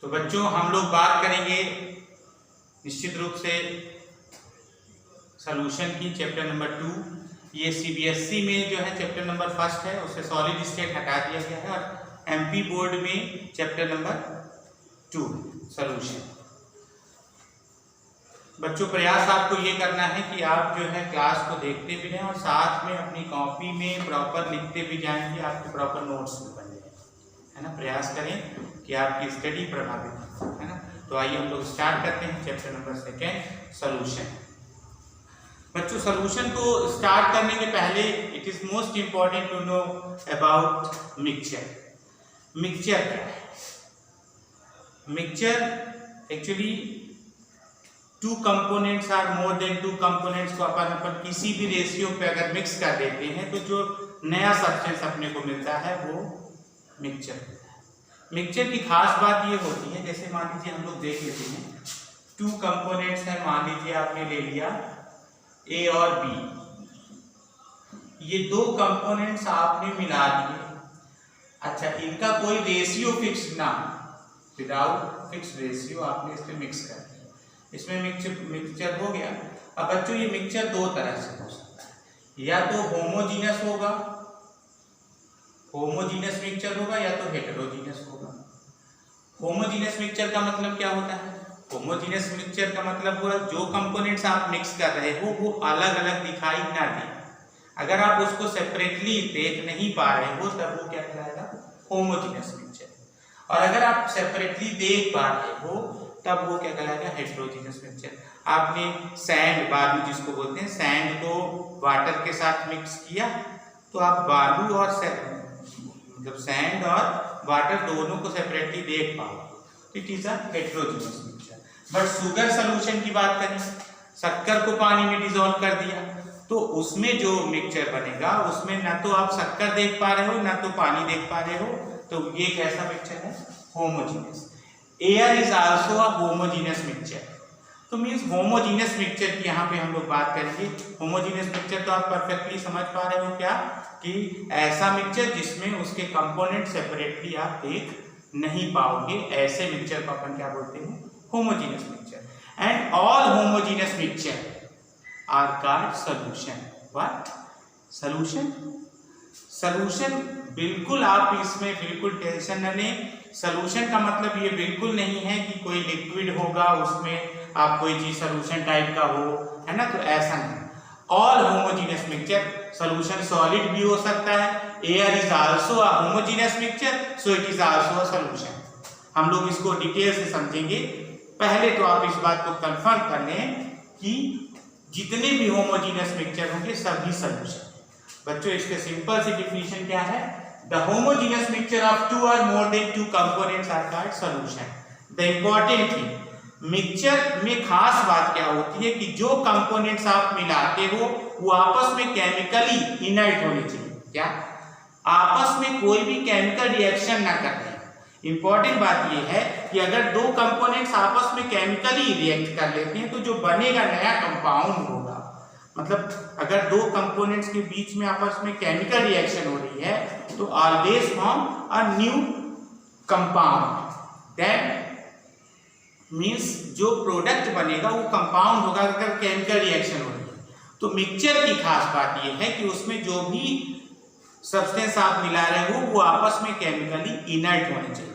तो बच्चों हम लोग बात करेंगे निश्चित रूप से सॉल्यूशन की, चैप्टर नंबर 2। ये सीबीएसई में जो है चैप्टर नंबर 1 है, उससे सॉलिड स्टेट हटा दिया गया है, और एमपी बोर्ड में चैप्टर नंबर 2 सॉल्यूशन। बच्चों प्रयास आपको ये करना है कि आप जो है क्लास को देखते भी रहें और साथ में अपनी कॉपी में प्रॉपर लिखते भी जाएंगे, आपके प्रॉपर नोट्स भी बन जाए, है ना। प्रयास करें कि आपकी स्टडी प्रभावित हो, है ना। तो आइए हम लोग स्टार्ट करते हैं चैप्टर नंबर 2 सॉल्यूशन। बच्चों सॉल्यूशन को स्टार्ट करने के पहले it is most important to know about mixture. Mixture क्या है? Mixture actually 2 components or more than 2 components को अपन किसी भी रेशियो पे अगर मिक्स कर देते हैं तो जो नया सब्सटेंस अपने को मिलता है वो मिक्सचर होता है। मिक्सचर की खास बात ये होती है, जैसे मान लीजिए हम लोग देख लेते हैं 2 कंपोनेंट्स हैं, मान लीजिए आपने ले लिया ए और बी, ये 2 कंपोनेंट्स आपने मिला दिए। अच्छा, इनका कोई रेशियो फिक्स ना, विदाउट फिक्स रेशियो आपने इसमें मिक्स कर दिया, इसमें मिक्सचर हो गया। अब बच्चों ये मिक्सचर 2 तरह से हो सकता है, या तो होमोजीनस होगा, होमोजीनस मिक्सचर होगा, या तो हेटेरोजीनस होगा। होमोजीनस मिक्सचर का मतलब क्या होता है? होमोजीनस मिक्सचर का मतलब हुआ जो कंपोनेंट्स आप मिक्स कर रहे हो वो अलग अलग दिखाई ना दे। अगर आप उसको सेपरेटली देख नहीं पा रहे हो तब वो क्या कहलाएगा? Homogeneous mixture. और अगर आप सेपरेटली देख पा रहे हो तब वो क्या कहलाएगा? Heterogeneous mixture. आपने सैंड, बालू जिसको बोलते हैं, सैंड को वाटर के साथ मिक्स किया तो आप बालू और मतलब सैंड और वाटर दोनों को सेपरेटली देख पाओ, it is a heterogeneous mixture. But sugar solution की बात करें, शक्कर को पानी में डिसॉल्व कर दिया तो उसमें जो मिक्सचर बनेगा उसमें ना तो आप शक्कर देख पा रहे हो ना तो पानी देख पा रहे हो, तो ये कैसा मिक्सचर है? Homogeneous. Air is also a homogeneous mixture. तो मींस होमोजीनस मिक्सचर की यहाँ पे हम लोग बात करेंगे। होमोजीनस मिक्सचर तो आप परफेक्टली समझ पा रहे हो क्या, कि ऐसा मिक्सचर जिसमें उसके कंपोनेंट सेपरेटली आप देख नहीं पाओगे, ऐसे मिक्सचर को अपन क्या बोलते हैं? Homogeneous mixture. And all homogeneous mixture are called solution. What? Solution. Solution बिल्कुल आप इसमें बिल्कुल टेंशन न लें। सॉल्यूशन का मतलब ये बिल्कुल नहीं है कि कोई लिक्विड होगा उसमें आप कोई चीज सॉल्यूशन टाइप का हो, है ना, तो ऐसा नहीं। All homogeneous mixture, solution solid भी हो सकता है। Air is also a homogeneous mixture, so it is also a solution. हम लोग इसको डिटेल से समझेंगे। पहले तो आप इस बात को कंफर्म कर लें कि जितने भी होमोजीनस मिक्सचर होंगे सभी सॉल्यूशन। बच्चों इसके सिंपल सी डिफिनीशन क्या है? द होमोजीनस मिक्सचर ऑफ 2 और more than 2 components are called solution. The important thing, mixture में खास बात क्या होती है कि जो कंपोनेंट्स आप मिलाते हो वो आपस में केमिकली इनर्ट होने चाहिए। क्या? आपस में कोई भी केमिकल रिएक्शन ना करते। इंपॉर्टेंट बात यह है कि अगर 2 कंपोनेंट्स आपस में केमिकली रिएक्ट कर लेते हैं तो जो बनेगा नया कंपाउंड होगा। मतलब अगर 2 कंपोनेंट्स के बीच में आपस में केमिकल रिएक्शन हो रही है तो always form a new compound. That means जो प्रोडक्ट बनेगा वो कंपाउंड होगा अगर केमिकल रिएक्शन हो रही है। तो मिक्सचर की खास बात यह है कि उसमें जो भी सब्सटेंस आप मिला रहे हो वो आपस में केमिकली इनर्ट होने चाहिए।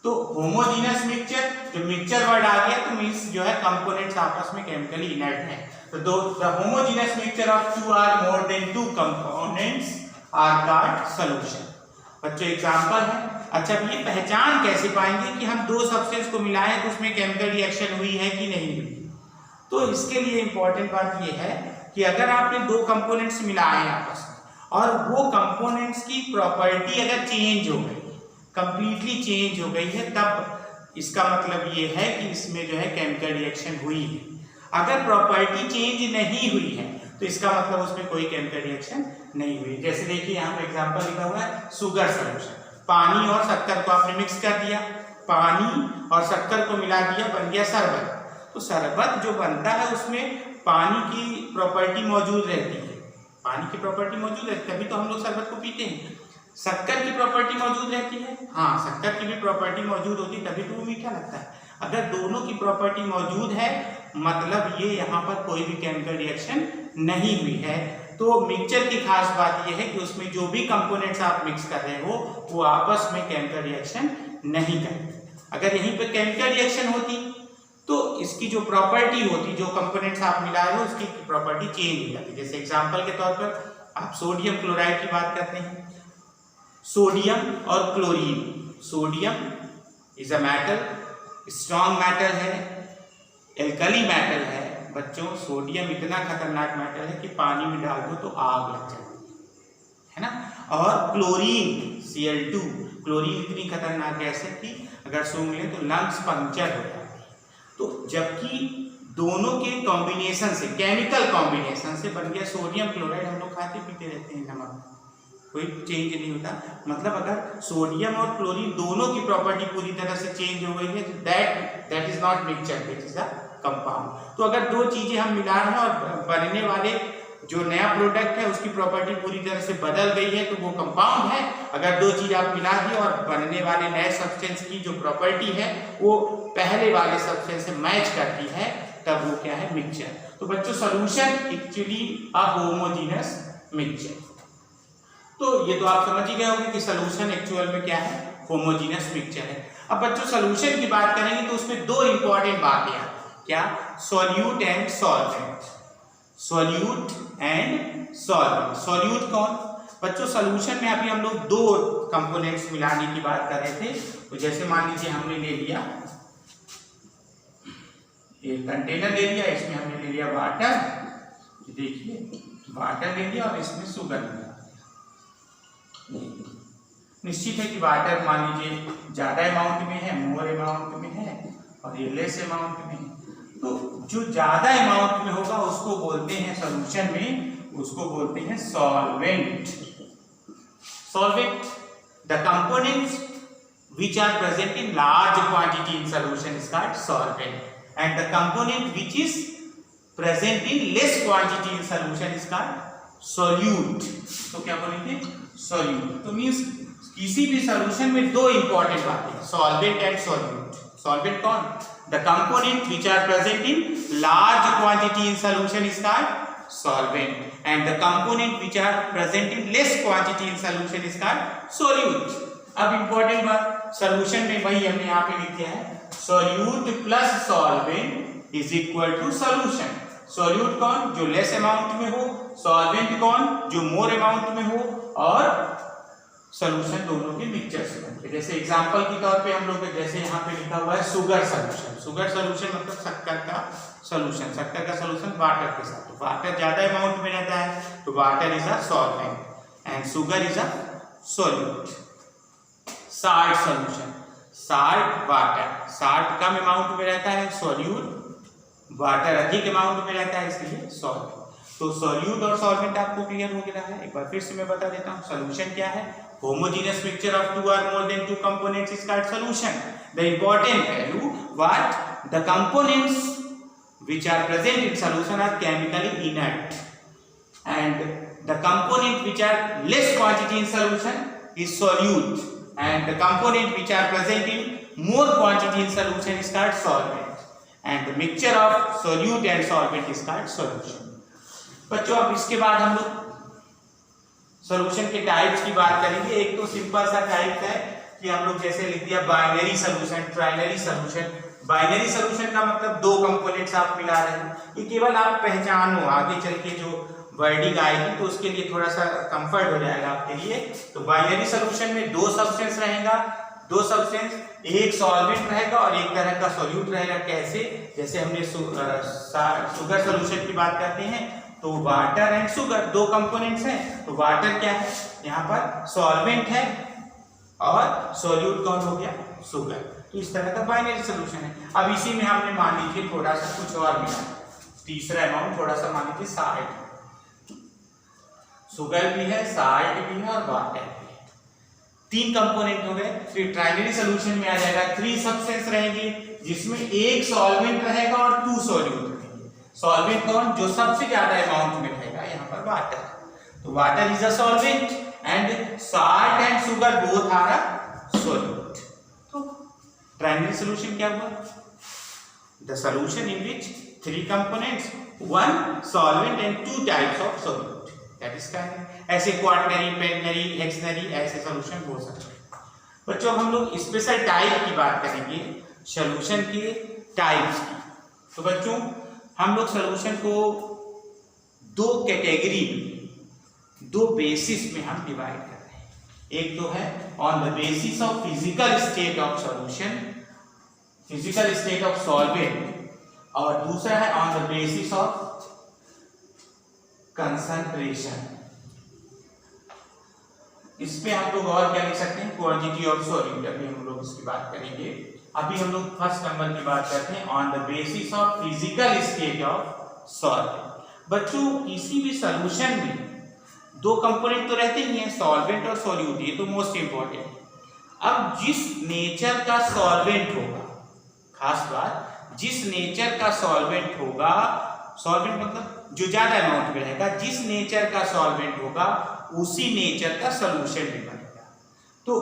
तो होमोजीनस मिक्सचर, जो मिक्सचर वर्ड आ गया तो मींस जो है कंपोनेंट्स आपस में केमिकली इनर्ट हैं। तो द होमोजीनस मिक्सचर ऑफ 2 और more than 2 components are called solution. बच्चों एग्जांपल है। अच्छा, ये पहचान कैसे पाएंगे कि हम 2 सब्सटेंस को मिलाएं तो उसमें केमिकल रिएक्शन हुई है कि नहीं हुई? तो इसके लिए इंपॉर्टेंट बात ये है कि अगर आपने 2 कंपोनेंट्स मिलाए आपस में और वो कंपोनेंट्स की प्रॉपर्टी अगर चेंज हो गई, कंप्लीटली चेंज हो गई है, तब इसका मतलब ये है कि इसमें जो है केमिकल रिएक्शन हुई है। अगर प्रॉपर्टी चेंज नहीं हुई है तो इसका मतलब उसमें कोई केमिकल रिएक्शन नहीं हुई। जैसे देखिए यहाँ पे एग्जांपल लिखा हुआ है शुगर सॉल्यूशन। पानी और शक्कर को आपने मिक्स कर दिया, पानी और शक्कर को मिला दिया, बन गया शरबत। तो शरबत जो बनता है उसमें पानी की प्रॉपर्टी मौजूद रहती है, पानी की प्रॉपर्टी मौजूद है, तभी तो हम लोग शरबत को पीते हैं। शक्कर की प्रॉपर्टी मौजूद रहती है, हाँ शक्कर की भी प्रॉपर्टी मौजूद होती है, तभी तो वो मीठा लगता है। अगर दोनों की प्रॉपर्टी मौजूद है मतलब ये यहाँ पर कोई भी केमिकल रिएक्शन नहीं हुई है। तो मिक्सचर की खास बात यह है कि उसमें जो भी कंपोनेंट्स आप मिक्स कर रहे हो वो आपस में केमिकल रिएक्शन नहीं करते। अगर यहीं पे केमिकल रिएक्शन होती तो इसकी जो प्रॉपर्टी होती, जो कंपोनेंट्स आप मिला रहे हो उसकी प्रॉपर्टी चेंज हो जाती। जैसे एग्जांपल के तौर पर आप सोडियम क्लोराइड की बात करते हैं, सोडियम और chlorine. Sodium is a metal, strong metal है, एल्कली मेटल है। बच्चों सोडियम इतना खतरनाक मेटल है कि पानी में डाल दो तो आग लग जाती है ना। और क्लोरीन Cl2, क्लोरीन इतनी खतरनाक गैस है कि अगर सूंघ ले तो लंग्स पंक्चर हो जाते हैं। तो जबकि दोनों के कॉम्बिनेशन से, केमिकल कॉम्बिनेशन से बन गया सोडियम क्लोराइड। हम लोग खाते पीते रहते हैं नमक, कोई चेंज नहीं होता। मतलब अगर सोडियम और क्लोरीन दोनों की प्रॉपर्टी पूरी तरह से चेंज हो गई है तो that is not mixture, it is a compound. तो अगर दो चीजें हम मिला रहे हैं और बनने वाले जो नया प्रोडक्ट है उसकी प्रॉपर्टी पूरी तरह से बदल गई है तो वो कंपाउंड है। अगर दो चीज आप मिला दी और बनने वाले नए सब्सटेंस की जो प्रॉपर्टी है वो पहले वाले सब्सटेंस से मैच करती है तब वो क्या है, मिक्सचर। तो बच्चों सॉल्यूशन एक्चुअली अ होमोजेनस मिक्सचर। तो ये तो आप समझ ही गए होंगे कि सॉल्यूशन एक्चुअल में क्या है, होमोजेनस मिक्सचर है। अब बच्चों सॉल्यूशन की बात करेंगे तो उसमें दो इंपॉर्टेंट बातें हैं, क्या, solute and solvent. Solute and solvent. Solute कौन बच्चों, सॉल्यूशन में अभी हम लोग दो कंपोनेंट्स मिलाने की बात कर रहे थे। तो जैसे मान लीजिए हमने ले लिया एक कंटेनर ले लिया, इसमें हमने ले लिया वाटर, देखिए वाटर ले लिया और इसमें शुगर लिया। निश्चित है कि वाटर मान लीजिए ज्यादा अमाउंट में है, मोर अमाउंट में है, और ये लेस अमाउंट में है। तो जो ज्यादा अमाउंट में होगा उसको बोलते हैं सॉल्यूशन में, उसको बोलते हैं solvent. Solvent, the components which are present in large quantity in solution is called solvent, and the component which is present in less quantity in solution is called solute। तो क्या बोलेंगे, solute। तो means किसी भी solution में दो important बातें, solvent and solute. Solvent कौन, the component which are present in large quantity in solution is called solvent, and the component which are present in less quantity in solution is called solute। अब important बात, solution में वही हमने यहाँ पे लिखे हैं, solute plus solvent is equal to solution. Solute कौन, जो लेस अमाउंट में हो, सॉल्वेंट कौन, जो मोर अमाउंट में हो, और सॉल्यूशन दोनों के मिक्सचर से बनते। जैसे एग्जांपल के तौर पे हम लोग जैसे यहाँ पे लिखा हुआ है शुगर सॉल्यूशन। शुगर सॉल्यूशन मतलब शक्कर का सॉल्यूशन। शक्कर का सॉल्यूशन वाटर के साथ, तो वाटर ज्यादा अमाउंट में रहता है तो water is a solvent and sugar is a solute. Salt solution, salt water, salt come amount में रहता है सॉल्यूट, वाटर अधिक अमाउंट में रहता है इसलिए सॉल्वेंट। तो सॉल्यूट और सॉल्वेंट आपको क्लियर हो गया है। एक बार फिर से मैं बता देता हूँ, सॉल्यूशन क्या है, homogeneous mixture of two or more than two components is called solution। The important value, what, the components which are present in solution are chemically inert, and the component which are less quantity in solution is solute, and the component which are present in more quantity in solution is called solvent, and the mixture of solute and solvent is called solution। बच्चों अब इसके बाद हम लोग solution के types की बात करेंगे। एक तो सिंपल सा टाइप है कि हम लोग जैसे लिख दिया binary solution, trinary solution. Binary solution का मतलब दो कंपोनेंट्स आप मिला रहे हैं, ये केवल आप पहचानो, आगे चल के जो वर्डिंग आएगी तो उसके लिए थोड़ा सा कंफर्ट हो जाएगा आपके लिए। तो बाइनरी सॉल्यूशन में दो सब्सटेंस रहेगा, दो सब्सटेंस, एक सॉल्वेंट रहेगा और एक तरह का सॉल्यूट रहेगा। कैसे, जैसे हमने शुगर सॉल्यूशन की बात करते हैं तो वाटर एंड शुगर दो कंपोनेंट्स हैं। तो वाटर क्या है, यहाँ पर सॉल्वेंट है और सॉल्यूट कौन हो गया, शुगर। तो इस तरह का बाइनरी सॉल्यूशन है। अब इसी में हमने मान लीजिए थोड़ा सा कुछ और मिला, तीसरा अमाउंट थोड़ा सा मान लीजिए साल्ट, शुगर भी है, साल्ट भी है और वाटर भी है। तीन कंपोनेंट हो गए। फिर ट्राइनरी सॉल्यूशन में आ जाएगा, थ्री सब्सटेंस रहेंगे जिसमें एक सॉल्वेंट रहेगा और टू सॉल्यूट रहेंगे। सॉल्वेंट कौन, जो सबसे ज्यादा अमाउंट में रहेगा, यहाँ पर वाटर। तो water is a solvent and salt and sugar both are a solute. तो primary solution क्या हुआ? The solution in which three components, one solvent and two types of solute. That is kind. ऐसे quaternary, पेंटनरी, हेक्सनरी ऐसे solution हो सकते हैं। बच्चों अब हम लोग स्पेशल टाइप की बात करेंगे, सॉल्यूशन के टाइप्स की। तो बच्चों हम लोग सॉल्यूशन को दो कैटेगरी में, दो बेसिस में हम डिवाइड कर रहे हैं। एक तो है on the basis of physical state of solution, physical state of solvent, और दूसरा है on the basis of concentration. इस पे आप लोग और क्या लिख सकते हैं, क्वांटिटी ऑफ सॉल्यूट। अभी हम लोग इसकी बात करेंगे। अभी हम लोग फर्स्ट नंबर की बात करते हैं on the basis of physical state of solvent. बच्चों किसी भी सॉल्यूशन में दो कंपोनेंट तो रहते ही हैं, सॉल्वेंट और सॉल्यूट, ये तो मोस्ट इंपॉर्टेंट। अब जिस नेचर का सॉल्वेंट होगा, खास बात, जिस नेचर का सॉल्वेंट होगा, सॉल्वेंट मतलब जो ज्यादा अमाउंट में रहेगा, जिस नेचर का सॉल्वेंट होगा उसी नेचर का सॉल्यूशन भी बनेगा। तो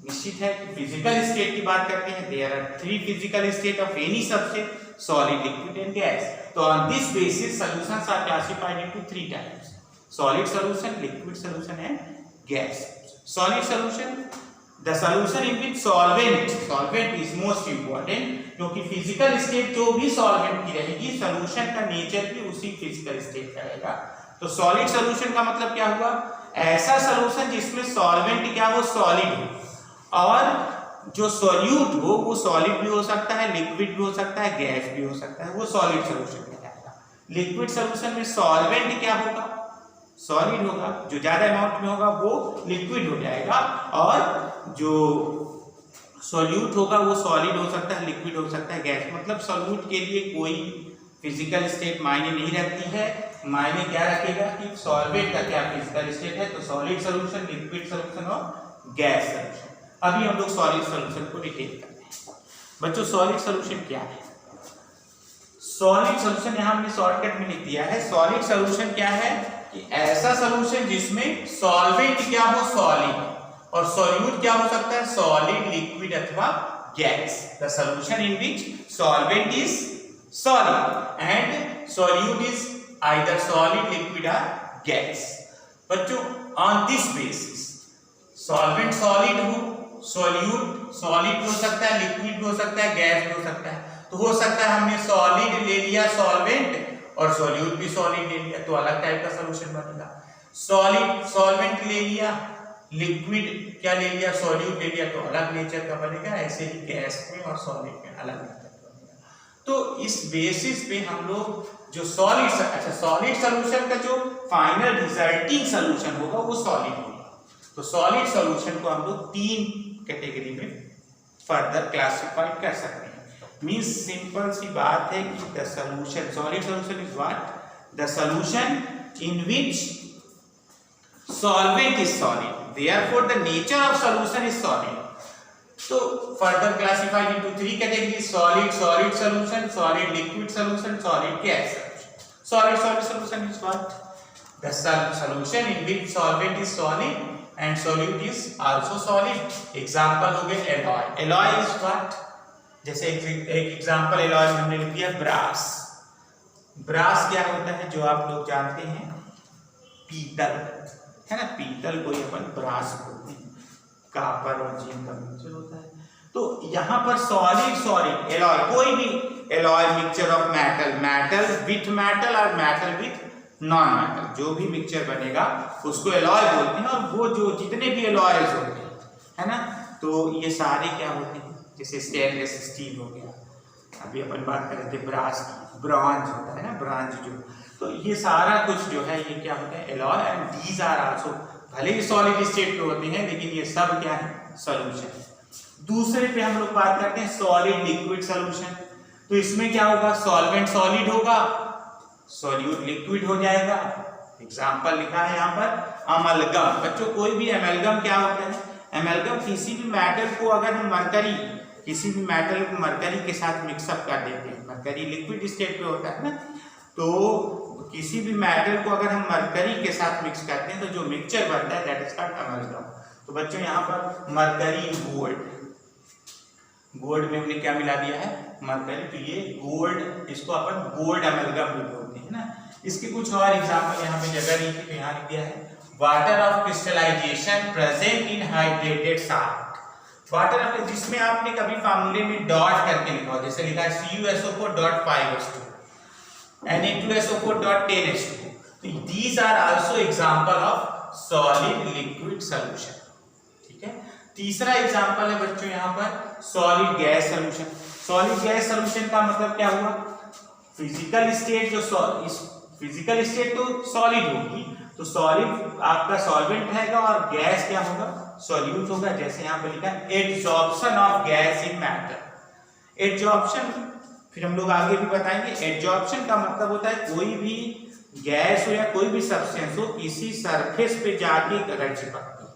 निश्चित है कि फिजिकल स्टेट की बात करते हैं, there are three physical state of any substance, solid, liquid and gas. तो on this basis solutions are classified into three types, solid solution, liquid solution and gas. Solid solution, the solution in which solvent, solvent is most important, क्योंकि physical state जो भी solvent की रहेगी, solution का nature भी उसी physical state का रहेगा। तो सॉलिड सॉल्यूशन का मतलब क्या हुआ, ऐसा सॉल्यूशन जिसमें सॉल्वेंट क्या हो, सॉलिड हो, और जो सॉल्यूट हो वो सॉलिड भी हो सकता है, लिक्विड भी हो सकता है, गैस भी हो सकता है, वो सॉलिड सॉल्यूशन कहलाएगा। लिक्विड सॉल्यूशन में सॉल्वेंट क्या होगा, सॉलिड होगा, जो ज्यादा अमाउंट में होगा वो लिक्विड हो जाएगा, और जो सॉल्यूट होगा वो सॉलिड हो सकता है, लिक्विड हो सकता है, गैस। मतलब सॉल्यूट के लिए कोई फिजिकल स्टेट मायने नहीं रखती है, मायने क्या रखेगा कि सॉल्वेंट का क्या फिजिकल स्टेट है। तो सॉलिड सॉल्यूशन, लिक्विड सॉल्यूशन और गैस सॉल्यूशन। अभी हम लोग सॉलिड सॉल्यूशन को डिटेल करते हैं। बच्चों सॉलिड सॉल्यूशन क्या है, सॉलिड सॉल्यूशन यहां हमने शॉर्टकट में लिख दिया है। सॉलिड सॉल्यूशन क्या है कि ऐसा सॉल्यूशन जिसमें सॉल्वेंट क्या हो, सॉलिड, और सॉल्यूट क्या हो सकता है, सॉलिड, लिक्विड अथवा gas. The solution in which solvent is solid and solute is either solid, liquid or gas। बच्चों on this basis solvent solid हो, solute solid हो सकता है, liquid हो सकता है, गैस भी हो सकता है। तो हो सकता है हमने solid ले लिया solvent और solute भी solid ले लिया, तो अलग टाइप का सॉल्यूशन बनेगा। solid solvent ले लिया, liquid क्या ले लिया, solute ले लिया, तो अलग नेचर का बनेगा। ऐसे ही गैस में और solid में अलग नेचर। तो इस बेसिस पे हम लोग जो सॉलिड, अच्छा सॉलिड सॉल्यूशन का जो फाइनल रिजल्टिंग सॉल्यूशन होगा वो सॉलिड होगा। तो सॉलिड सॉल्यूशन को हम लोग तीन कैटेगरी में फर्दर क्लासिफाइड कर सकते हैं। मींस सिंपल सी बात है कि the solution, solid solution is what, the solution in which solvent is solid, therefore the nature of solution is solid. So further classified into three categories: solid, solid solution, solid liquid solution, solid gas solution. Solid solution is what? The solution in which solvent is solid and solute is also solid. Example हो गए alloy. Alloy is what? जैसे एक example alloy में हमने लिख दिया brass. brass क्या होता है, जो आप लोग जानते हैं, पीतल है ना, पीतल को अपन brass बोलते हैं, कापर और जिंक का मिक्सचर होता है। तो यहाँ पर सॉलिड, सॉलिड एलॉय, कोई भी alloy mixture of metal, metal with metal और मेटल विथ नॉन मेटल, जो भी मिक्सचर बनेगा उसको एलॉय बोलते हैं। और वो जो जितने भी एलॉयज होते हैं, है ना, तो ये सारे क्या होते हैं, जैसे स्टेनलेस स्टील हो गया, अभी अपन बात कर रहे थे ब्रास की, ब्रॉन्ज होता है ना, ब्रॉन्ज जो, तो ये सारा कुछ जो है ये क्या होता है, alloy. And these are also, भले ही सॉलिड स्टेट पे होते हैं लेकिन ये सब क्या है, सॉल्यूशन। दूसरे पे हम लोग बात करते हैं सॉलिड लिक्विड सॉल्यूशन। तो इसमें क्या होगा, सॉल्वेंट सॉलिड होगा, सॉल्यूट लिक्विड हो जाएगा। एग्जांपल लिखा है यहाँ पर अमलगम। बच्चों कोई भी अमलगम क्या होता है, अमलगम किसी भी मेटल को अगर हम मरकरी, किसी भी मेटल को मरकरी के साथ मिक्सअप कर देते हैं, मरकरी लिक्विड स्टेट पे होता है ना, तो किसी भी मेटल को अगर हम मरकरी के साथ मिक्स करते हैं तो जो मिक्सचर बनता है दैट इज कॉल्ड अमलगम। तो बच्चों यहाँ पर मरकरी गोल्ड, गोल्ड में हमने क्या मिला दिया है, मरकरी, तो ये गोल्ड, इसको अपन गोल्ड अमलगम भी बोलते हैं ना। इसके कुछ और एग्जांपल यहाँ पे जगह नहीं थी तो यहाँ लिख दिया है, water of crystallisation present in hydrated salt. Water of, जिसमें आपने कभी फार्मूले में डॉट करके लिखा हो, जैसे लिखा है CuSO4.5H2 Na2SO4.10H2, तो these are also example of solid liquid solution। ठीक है। तीसरा एग्जांपल है बच्चों यहाँ पर solid gas solution. Solid gas solution का मतलब क्या हुआ, फिजिकल स्टेट, जो फिजिकल स्टेट तो सॉलिड होगी, तो सॉलिड आपका सॉल्वेंट रहेगा और गैस क्या होगा, सॉल्यूट होगा। जैसे यहाँ पे लिखा है adsorption of gas in matter. Adsorption फिर हम लोग आगे भी बताएंगे। एड्सॉर्प्शन का मतलब होता है कोई भी गैस हो या कोई भी सब्सटेंस हो किसी सरफेस पे जाके अगर चिपकती है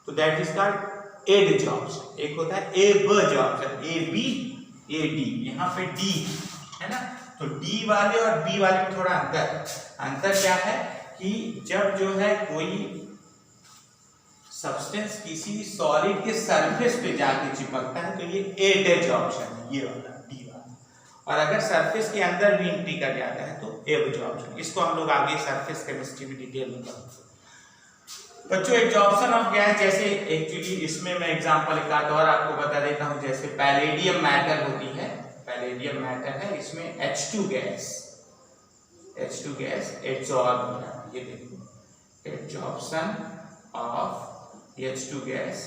तो दैट इज कॉल्ड एड्सॉर्प्शन। एक होता है एब्सॉर्प्शन, ABAD, यहाँ पे D है ना, तो D वाले और B वाले में थोड़ा अंतर क्या है कि जब जो है कोई सब्सटेंस किसी सॉलिड के सरफेस पे जाके चिपकता है तो ये एड्सॉर्प्शन है, ये वाला D वाला, और अगर सरफेस के अंदर भी एंट्री कर जाता है तो एब्सॉर्प्शन। इसको हम लोग आगे सरफेस केमिस्ट्री में डिटेल में पढ़ेंगे। बच्चों एब्जॉर्प्शन ऑफ गैस, जैसे एक्चुअली इसमें मैं एग्जांपल एक आध और आपको बता देता हूं, जैसे पैलेडियम मैटर होती है, पैलेडियम मैटर है, इसमें H2 गैस एब्जॉर्ब हो रहा है, ये देखो absorption of H2 gas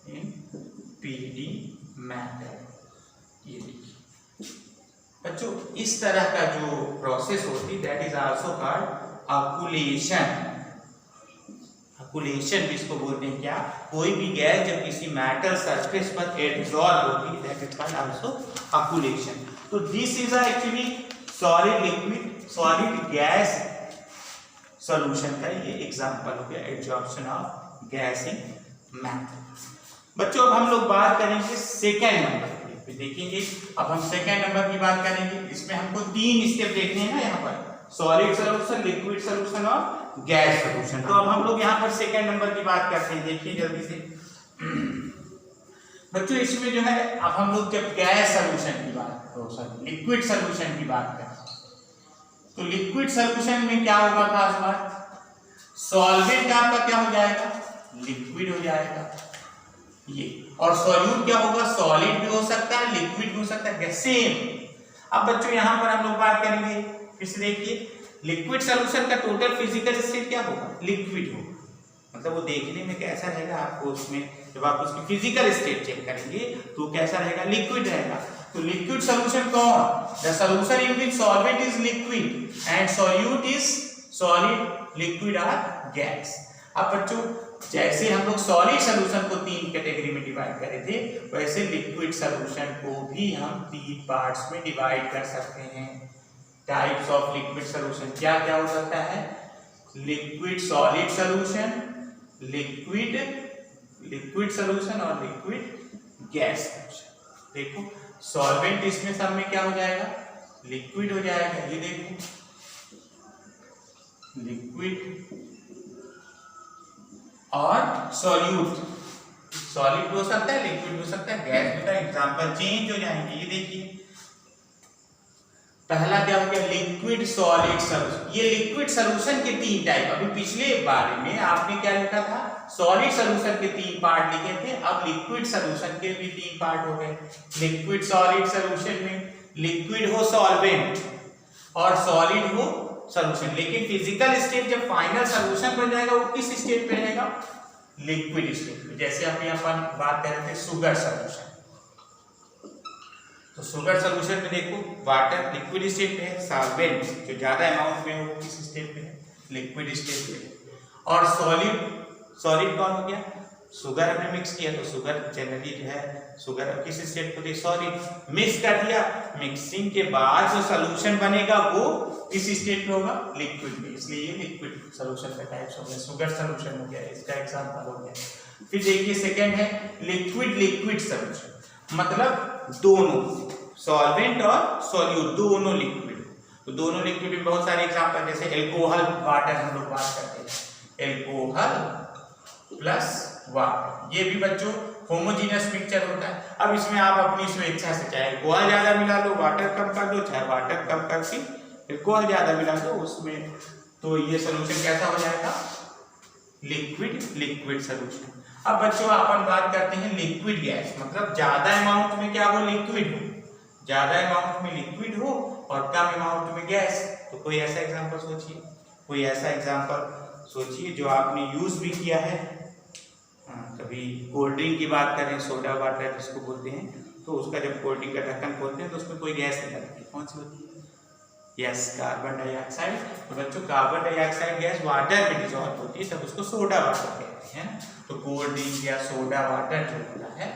in PD matter, ये देखिए बच्चों। इस तरह का जो प्रोसेस होती है दैट इज आल्सो कॉल्ड अकुलेशन। अकुलेशन भी इसको बोलते हैं क्या, कोई भी गैस जब किसी मेटल सरफेस पर एब्जॉर्ब होती है दैट इज कॉल्ड आल्सो अकुलेशन। तो this is actually solid liquid solid gas solution का ये एग्जांपल हो गया, absorption of gas in metal. बच्चों अब हम लोग बात करेंगे सेकेंड नंबर की, देखेंगे अब हम सेकेंड नंबर की बात करेंगे। इसमें हमको 3 स्टेप देखने हैं ना, यहाँ पर सॉलिड सॉल्यूशन, लिक्विड सॉल्यूशन और गैस सॉल्यूशन। तो अब हम लोग यहाँ पर सेकेंड नंबर की बात करते हैं, देखिए जल्दी से बच्चों। इसमें जो है अब हम लोग जब गैस सॉल्यूशन की बात, लिक्विड सॉल्यूशन की बात करें तो लिक्विड सॉल्यूशन में क्या होगा, खास बात सॉल्वेंट आपका क्या हो जाएगा, लिक्विड हो जाएगा ये, और सॉल्यूट क्या होगा, सॉलिड भी हो सकता है, लिक्विड भी हो सकता है, सेम। अब बच्चों यहाँ पर हम लोग बात करेंगे, फिर से देखिए लिक्विड सॉल्यूशन का टोटल फिजिकल स्टेट क्या होगा, लिक्विड होगा, मतलब वो देखने में कैसा रहेगा आपको, उसमें जब आप उसकी फिजिकल स्टेट चेक करेंगे तो कैसा रहेगा, लिक्विड रहेगा। तो लिक्विड सॉल्यूशन कौन, the solution in which solvent is liquid and solute is solid, liquid और गैस। अब बच्चों जैसे हम लोग सॉलिड सॉल्यूशन को 3 कैटेगरी में डिवाइड करे थे, वैसे लिक्विड सॉल्यूशन को भी हम 3 पार्ट्स में डिवाइड कर सकते हैं। टाइप्स ऑफ लिक्विड सॉल्यूशन क्या क्या हो सकता है, liquid solid solution, liquid solution और लिक्विड गैस सॉल्यूशन। देखो सॉल्वेंट इसमें सब में क्या हो जाएगा, लिक्विड हो जाएगा, ये देखो लिक्विड और सॉल्यूट, सॉलिड हो सकता है, लिक्विड हो सकता है, गैस होता है, एग्जांपल चेंज हो जाएंगे। ये देखिए पहला क्या हो गया, लिक्विड सॉलिड सॉल्यूशन। ये लिक्विड सॉल्यूशन के 3 टाइप, अभी पिछले बारे में आपने क्या लिखा था, सॉलिड सॉल्यूशन के 3 पार्ट लिखे थे, अब लिक्विड सॉल्यूशन के भी 3 पार्ट हो गए। लिक्विड सॉलिड सॉल्यूशन में लिक्विड हो सॉल्वेंट और सॉलिड हो सॉल्यूशन, लेकिन फिजिकल स्टेट जब फाइनल सॉल्यूशन बन जाएगा वो किस स्टेट पे रहेगा, लिक्विड स्टेट पे। जैसे अभी अपन बात कर रहे थे शुगर सॉल्यूशन, तो शुगर सॉल्यूशन में देखो वाटर लिक्विड स्टेट पे है, सॉल्वेंट जो ज्यादा अमाउंट में हो किस स्टेट पे है, लिक्विड स्टेट पे, और सॉलिड कौन हो गया, शुगर हमने मिक्स किया तो शुगर जनरली जो है शुगर किस स्टेट को दे, सॉलिड मिक्स कर दिया, मिक्सिंग के बाद जो सॉल्यूशन बनेगा वो किस स्टेट में होगा, लिक्विड में, इसलिए ये लिक्विड सॉल्यूशन का टाइप्स हो गया, शुगर सॉल्यूशन हो गया, इसका एग्जांपल हो गया। फिर देखिए सेकंड है लिक्विड सॉल्यूशन, मतलब दोनों सॉल्वेंट और सॉल्यूट दोनों लिक्विड, तो दोनों लिक्विड में बहुत सारे एग्जांपल, जैसे एल्कोहल वाटर हम लोग बात करते हैं, एल्कोहल प्लस वाटर, ये भी बच्चों होमोजीनियस मिक्सचर होता है। अब इसमें आप अपनी स्वेच्छा से चाहे एल्कोहल ज्यादा मिला लो, वाटर कम कर दो, चाहे वाटर कम करके एल्कोहल ज्यादा मिला दो उसमें, तो ये सोल्यूशन कैसा हो जाएगा, लिक्विड लिक्विड सोल्यूशन। अब बच्चों अपन बात करते हैं लिक्विड गैस, मतलब ज्यादा अमाउंट में क्या हो, लिक्विड हो, ज्यादा अमाउंट में लिक्विड हो और कम अमाउंट में गैस। तो कोई ऐसा एग्जांपल सोचिए, कोई ऐसा एग्जांपल सोचिए जो आपने यूज भी किया है। कभी कोल्ड ड्रिंक की बात करें, सोडा वाटर जिसको बोलते हैं, तो उसका जब कोल्ड ड्रिंक का ढक्कन खोलते हैं तो उसमें कोई गैस निकलती है, कौन सी होती है, यस, कार्बन डाइऑक्साइड। तो बच्चों कार्बन डाइऑक्साइड गैस वाटर में डिसॉल्व होती है, तब उसको सोडा वाटर कहते हैं। तो कोल्ड ड्रिंक या सोडा वाटर जो होता है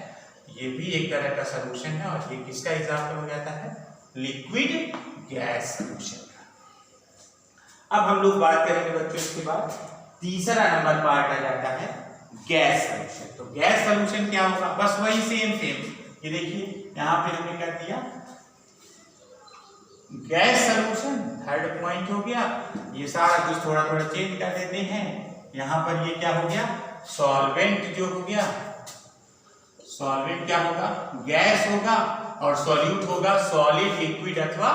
ये भी एक तरह का सोल्यूशन है, और ये किसका एग्जांपल हो जाता है, लिक्विड गैस सोल्यूशन का। अब हम लोग बात करेंगे बच्चों इसके बाद तीसरा नंबर पार्ट आ जाता है गैस सोल्यूशन। तो गैस सोल्यूशन क्या होगा, बस वही सेम, ये देखिए यहाँ पे हमने क्या दिया, गैस सोल्यूशन, थर्ड पॉइंट हो गया। ये सारा कुछ थोड़ा थोड़ा चेंज कर देते हैं, यहाँ पर ये क्या हो गया, सॉल्वेंट जो हो गया, सॉल्वेंट क्या होगा, गैस होगा, और सॉल्यूट होगा सॉलिड, लिक्विड अथवा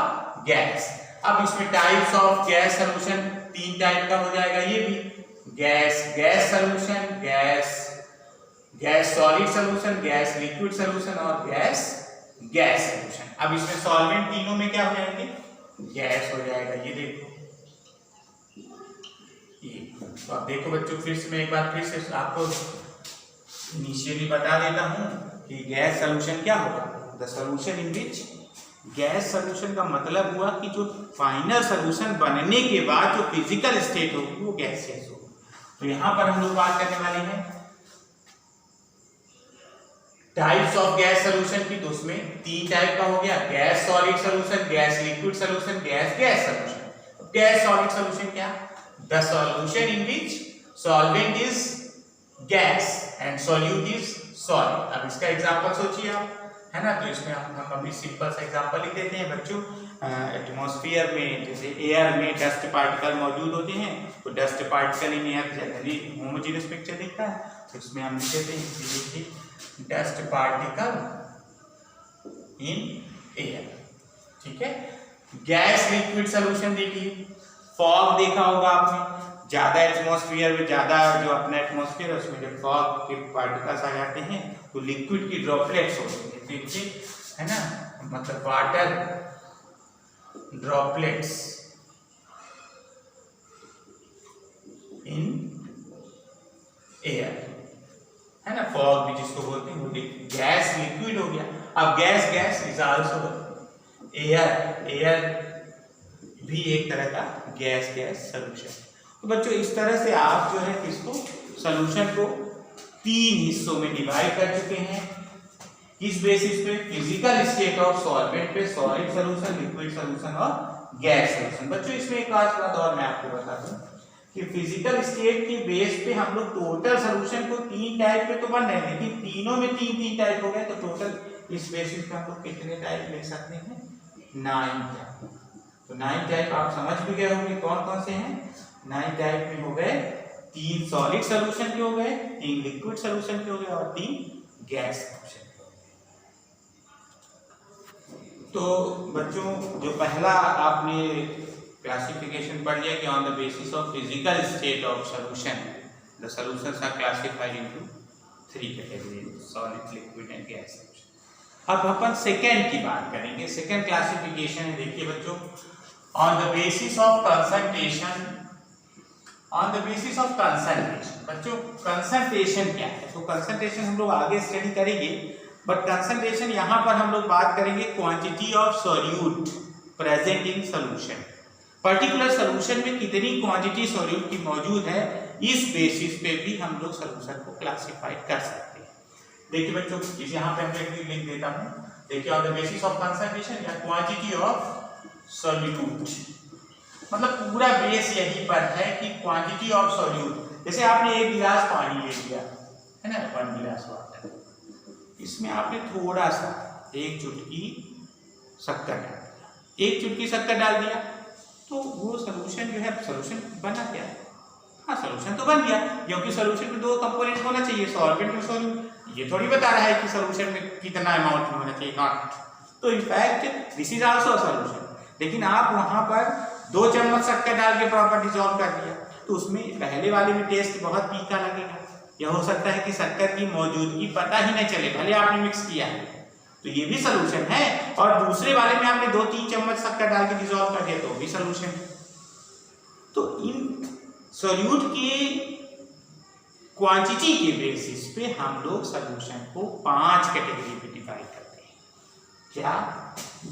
गैस। अब इसमें types of gas solution 3 type का हो जाएगा, ये भी gas gas solution, gas solid solution, gas liquid solution और गैस गैस सोल्यूशन। अब इसमें सॉल्वेंट तीनों में क्या हो जाएंगे, गैस हो जाएगा, ये देखो ये। तो अब देखो बच्चों फिर से मैं एक बार फिर से आपको इनिशियली बता देता हूं कि गैस सोल्यूशन क्या होगा, the solution in which, gas solution का मतलब हुआ कि जो फाइनल सोल्यूशन बनने के बाद जो फिजिकल स्टेट होगी वो गैसियस होगी। तो यहां पर हम लोग बात करने वाले हैं टाइप्स ऑफ गैस सोल्यूशन की, तो उसमें 3 टाइप का हो गया, gas solid solution, gas liquid solution, gas gas solution. Gas solid solution क्या, the solution in which solvent is gas and solute is solid. अब इसका एग्जांपल सोचिए आप, है ना, तो इसमें हम अभी सिंपल सा एग्जांपल लिख देते हैं बच्चों। एटमॉस्फेयर में जैसे एयर में डस्ट पार्टिकल मौजूद होते हैं, तो dust particle in air generally homogeneous mixture दिखता है, तो इसमें हम लिख देते हैं डस्ट पार्टिकल इन एयर, ठीक है। गैस लिक्विड सोल्यूशन देखिए, फॉग देखा होगा आपने, ज्यादा एटमॉस्फेयर में, ज्यादा जो अपना एटमॉस्फेयर है उसमें जब फॉग के पार्टिकल्स आ जाते हैं तो लिक्विड की ड्रॉपलेट्स होती हैं, देखिए, है ना, मतलब वाटर ड्रॉपलेट्स इन एयर, है ना, फॉग भी जिसको बोलते हैं, वो गैस लिक्विड हो गया। अब gas gas is also air भी एक तरह का गैस गैस सोल्यूशन। तो बच्चों इस तरह से आप जो है इसको सोल्यूशन को 3 हिस्सों में डिवाइड कर चुके हैं। किस बेसिस पे, फिजिकल स्टेट ऑफ सॉल्वेंट पे, सॉलिड सोल्यूशन, लिक्विड सोल्यूशन और गैस सोल्यूशन। बच्चों इसमें एक खास बात और मैं आपको बता दूं कि फिजिकल स्टेट के बेस पे हम लोग टोटल सोल्यूशन को 3 टाइप पे तो बन रहे हैं, लेकिन तीनों में 3 टाइप हो गए, तो टोटल इस बेसिस पे हम लोग कितने टाइप लिख सकते हैं, 9 टाइप। तो 9 टाइप आप समझ भी गए होंगे कौन कौन से हैं। 9 टाइप में हो गए 3 सॉलिड सोल्यूशन के हो गए, 3 लिक्विड सोल्यूशन के हो गए और 3 गैस सोल्यूशन। तो बच्चों जो पहला आपने क्लासिफिकेशन पढ़ लिया कि on the basis of physical state of solution the solutions are classified into 3 categories, solid, liquid and gas. अब अपन सेकेंड की बात करेंगे। सेकेंड क्लासिफिकेशन है, देखिए बच्चों, on the basis of concentration, on the basis of concentration. बच्चों concentration क्या है, तो कंसंट्रेशन हम लोग आगे स्टडी करेंगे, बट कंसंट्रेशन यहाँ पर हम लोग बात करेंगे quantity of solute present in solution. Particular solution में कितनी क्वांटिटी सॉल्यूट की मौजूद है, इस बेसिस पे भी हम लोग सॉल्यूशन को क्लासिफाइड कर सकते हैं। देखिए बच्चों, इस यहाँ पे मैं लिख देता हूँ, देखिए on the basis of concentration या क्वांटिटी ऑफ सॉल्यूट, मतलब पूरा बेस यही पर है कि क्वांटिटी ऑफ सॉल्यूट। जैसे आपने 1 गिलास पानी ले लिया, है ना, 1 गिलास वाटर, इसमें आपने थोड़ा सा 1 चुटकी शक्कर डाल दिया, 1 चुटकी शक्कर डाल दिया, तो वो सोल्यूशन जो है, सोल्यूशन बना क्या? हाँ, सोल्यूशन तो बन गया, क्योंकि सोल्यूशन में दो कंपोनेंट होना चाहिए, सॉल्वेंट और सोल्यूट। ये थोड़ी बता रहा है कि सोल्यूशन में कितना अमाउंट में होना चाहिए, नॉट। तो in fact this is also solution. लेकिन आप वहां पर 2 चम्मच शक्कर डाल के प्रॉपर डिसॉल्व कर दिया, तो उसमें पहले वाले में टेस्ट बहुत फीका लगेगा। यह हो सकता है कि शक्कर की मौजूदगी पता ही नहीं चले, भले आपने मिक्स किया है, तो ये भी सोल्यूशन है। और दूसरे वाले में आपने 2-3 चम्मच शक्कर डाल के डिसॉल्व कर दिया, तो भी सोल्यूशन है। तो इन सोल्यूट की क्वांटिटी के बेसिस पे हम लोग सोल्यूशन को 5 कैटेगरी में डिवाइड करते हैं। क्या?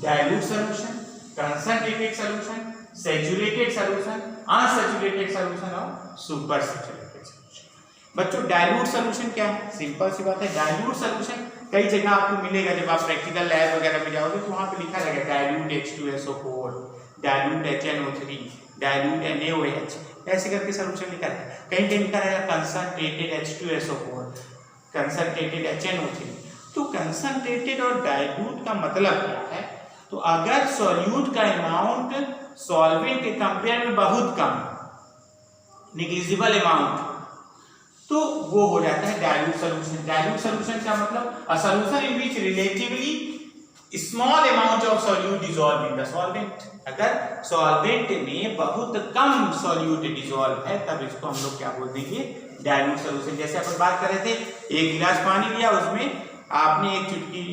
Dilute solution, concentrated solution, saturated solution, unsaturated solution और सुपर सैचुरेटेड सोल्यूशन। बच्चों, डाइल्यूट सोल्यूशन क्या है? सिंपल सी बात है, डाइल्यूट सोल्यूशन कई जगह आपको मिलेगा। जब आप प्रैक्टिकल लैब वगैरह में जाओगे तो वहां पे लिखा रहेगा dilute H2SO4, dilute HNO3, dilute NaOH, ऐसे करके सोल्यूशन लिखा है। कहीं कहीं लिखा रहेगा कंसंट्रेटेड H2SO4, कंसंट्रेटेड HNO3। तो कंसंट्रेटेड और डाइल्यूट का मतलब क्या है? तो अगर सॉल्यूट का अमाउंट सॉल्वेंट के कंपेयर में बहुत कम, निग्लिजिबल अमाउंट, तो वो हो जाता है डाइल्यूट सोल्यूशन। डाइल्यूट सोल्यूशन का मतलब अ solution in which relatively small amount of solute dissolve in the solvent. अगर सॉल्वेंट में बहुत कम सॉल्यूट डिसॉल्व है, तब इसको हम लोग क्या बोल देंगे? Dilute solution. जैसे अपन बात कर रहे थे, 1 गिलास पानी लिया, उसमें आपने 1 चुटकी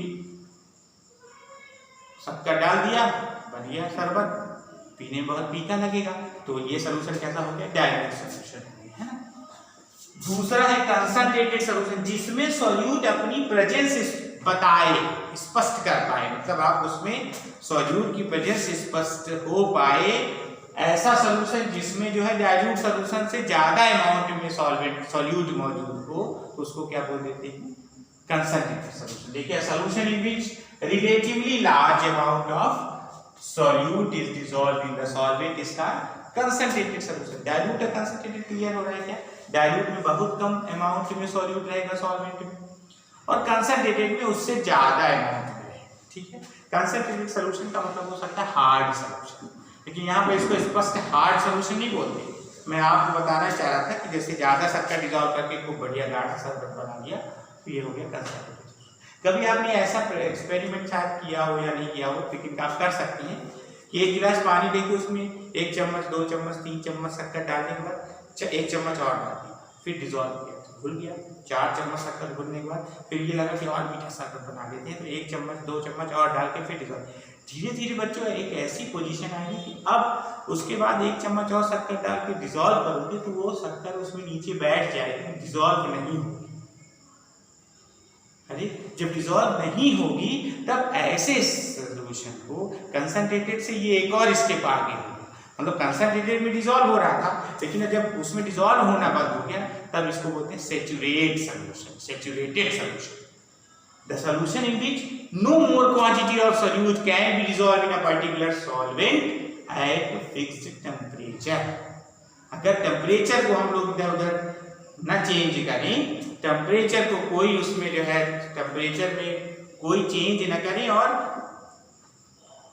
शक्कर डाल दिया, बन गया शरबत, पीने में बहुत फीका लगेगा, तो ये सोल्यूशन कैसा हो गया? डाइल्यूट सोल्यूशन है ना। दूसरा है कंसंट्रेटेड सोल्यूशन, जिसमें सॉल्यूट अपनी प्रेजेंस बताए, स्पष्ट कर पाए, मतलब आप उसमें सॉल्यूट की प्रेजेंस स्पष्ट हो पाए, ऐसा सोल्यूशन जिसमें जो है डाइल्यूट सोल्यूशन से ज्यादा अमाउंट में सॉल्यूट मौजूद हो, उसको क्या बोल देते हैं? Concentrated solution. देखिए, solution in which relatively large amount of solute is dissolved in the solvent is called concentrated solution. Dilute और कंसंट्रेटेड क्लियर हो रहा है क्या? डाइल्यूट में बहुत कम अमाउंट में सॉल्यूट रहेगा सॉल्वेंट में, और कंसंट्रेटेड में उससे ज्यादा अमाउंट में रहेगा। ठीक है, कंसंट्रेटेड सोल्यूशन का मतलब हो सकता है हार्ड सोल्यूशन, लेकिन यहाँ पे इसको स्पष्ट हार्ड सोल्यूशन नहीं बोलते। मैं आपको बताना चाह रहा था कि जैसे ज्यादा शक्कर डिसॉल्व करके खूब बढ़िया गाढ़ा शरबत बना दिया, तो ये हो गया कंसंट्रेटेड। कभी आपने ऐसा एक्सपेरिमेंट शायद किया हो या नहीं किया हो, लेकिन आप कर सकते हैं कि 1 गिलास पानी लेके उसमें 1 चम्मच, 2 चम्मच, 3 चम्मच शक्कर डालने के बाद 1 चम्मच और डाल दिया, फिर डिसॉल्व किया, तो घुल गया। 4 चम्मच शक्कर घुलने के बाद फिर ये लगा कि और मीठा शक्कर बना लेते हैं, तो 1 चम्मच, 2 चम्मच और डाल के फिर डिसॉल्व। धीरे धीरे बच्चों एक ऐसी पोजीशन आएगी कि अब उसके बाद 1 चम्मच और शक्कर डाल के डिसॉल्व करोगे, तो वो शक्कर उसमें नीचे बैठ जाएगी, डिसॉल्व नहीं होगी। अरे, जब डिसॉल्व नहीं होगी तब ऐसे सोल्यूशन को कंसंट्रेटेड से ये एक और स्टेप आगे होगा। मतलब कंसंट्रेटेड में डिसॉल्व हो रहा था, लेकिन जब उसमें डिसॉल्व होना बंद हो गया, तब इसको बोलते हैं saturate solution, saturated solution. The solution in which no more quantity of solute can be dissolve in a particular solvent at fixed temperature. अगर टेम्परेचर को हम लोग इधर उधर न चेंज करें, टेम्परेचर को कोई उसमें जो है टेम्परेचर में कोई चेंज न करें, और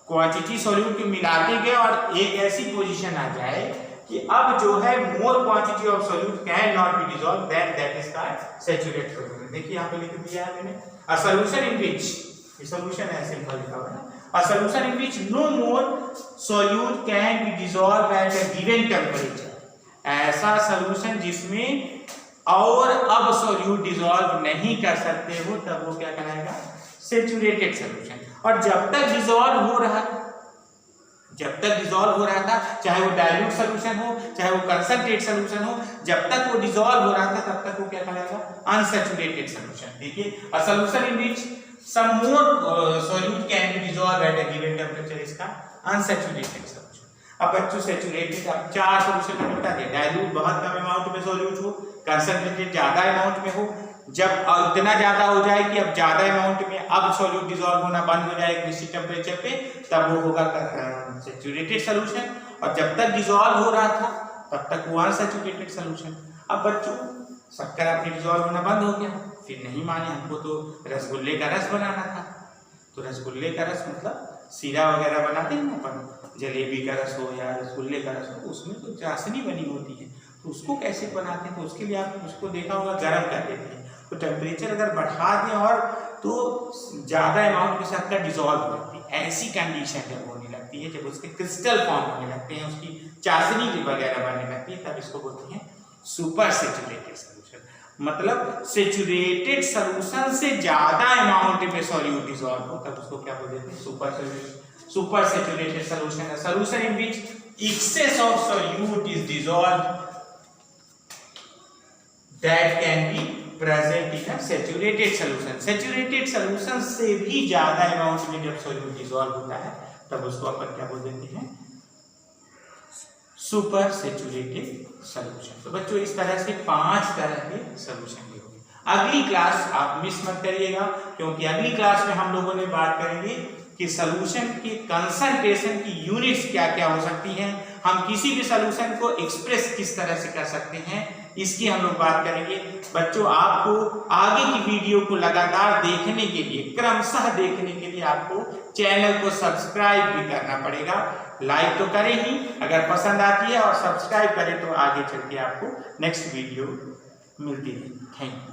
क्वांटिटी सॉल्यूट को मिलाते गए और एक ऐसी पोजीशन आ जाए कि अब जो है मोर quantity of solute can not be dissolve, that is called saturated solution. देखिए यहाँ पे लिख दिया है मैंने, अ सोल्यूशन इन विच, ये सोल्यूशन है सिंपल लिखा हुआ है, a solution in which no more solute can be dissolve at a given temperature. ऐसा सोल्यूशन जिसमें और अब सॉल्यूट डिसॉल्व नहीं कर सकते हो, तब वो क्या कहलाएगा? Saturated solution. और जब तक डिसॉल्व हो रहा था, चाहे वो डाइल्यूट सोल्यूशन हो, चाहे वो कंसंट्रेटेड सोल्यूशन हो, जब तक वो डिसॉल्व हो रहा था, तब तक वो क्या कहलाएगा? Unsaturated solution. देखिए, a solution in which some more solute can be dissolve at a given temperature इसका अनसैचुरेटेड सोल्यूशन। अब बच्चों सैचुरेटेड, अब 4 सोल्यूशन मैंने बता दिया। डाइल्यूट बहुत कम अमाउंट में सॉल्यूट हो, कंसंट्रेटेड ज्यादा अमाउंट में हो, जब इतना ज्यादा हो जाए कि अब ज्यादा अमाउंट में अब सॉल्यूट डिसॉल्व होना बंद हो जाए निश्चित टेम्परेचर पे, तब वो होगा सैचुरेटेड सोल्यूशन। और जब तक डिसॉल्व हो रहा था तब तक वो अनसैचुरेटेड सोल्यूशन। अब बच्चों शक्कर आपने डिसॉल्व होना बंद हो गया, फिर नहीं माने, हमको तो रसगुल्ले का रस बनाना था, तो रसगुल्ले का रस मतलब सीरा वगैरह बनाते हैं ना अपन, जलेबी का रस हो या रसगुल्ले का रस हो, उसमें तो चाशनी बनी होती है, तो उसको कैसे बनाते हैं, तो उसके लिए आप उसको देखा होगा गर्म कर देते हैं, तो टेम्परेचर अगर बढ़ा दें और तो ज़्यादा अमाउंट के साथ का डिजॉल्व हो जाती है। ऐसी कंडीशन जब होने लगती है, जब उसके क्रिस्टल फॉर्म होने लगते हैं, उसकी चाशनी वगैरह बनने लगती है, तब इसको बोलते हैं सुपर सेचुरेटेड सॉल्यूशन। मतलब सेचुरेटेड सॉल्यूशन से ज़्यादा अमाउंट में सॉल्यूट डिजॉल्व हो, तब उसको क्या बोलते हैं super saturated solution. A solution in which excess of solute is dissolved that can be present in a saturated solution। Saturated solution से भी ज्यादा अमाउंट में जब सॉल्यूट डिसॉल्व होता है, तब उसको अपन क्या बोल देते हैं सुपर सेचुरेटेड सॉल्यूशन। तो बच्चों इस तरह से 5 तरह के सॉल्यूशन के होंगे। अगली क्लास आप मिस मत करिएगा, क्योंकि अगली क्लास में हम लोगों ने बात करेंगे कि सॉल्यूशन के कंसंट्रेशन की यूनिट्स क्या क्या हो सकती हैं, हम किसी भी सॉल्यूशन को एक्सप्रेस किस तरह से कर सकते हैं, इसकी हम लोग बात करेंगे। बच्चों आपको आगे की वीडियो को लगातार देखने के लिए, क्रमशः देखने के लिए आपको चैनल को सब्सक्राइब भी करना पड़ेगा। लाइक तो करें ही अगर पसंद आती है, और सब्सक्राइब करें तो आगे चल के आपको नेक्स्ट वीडियो मिलती है। Thank you.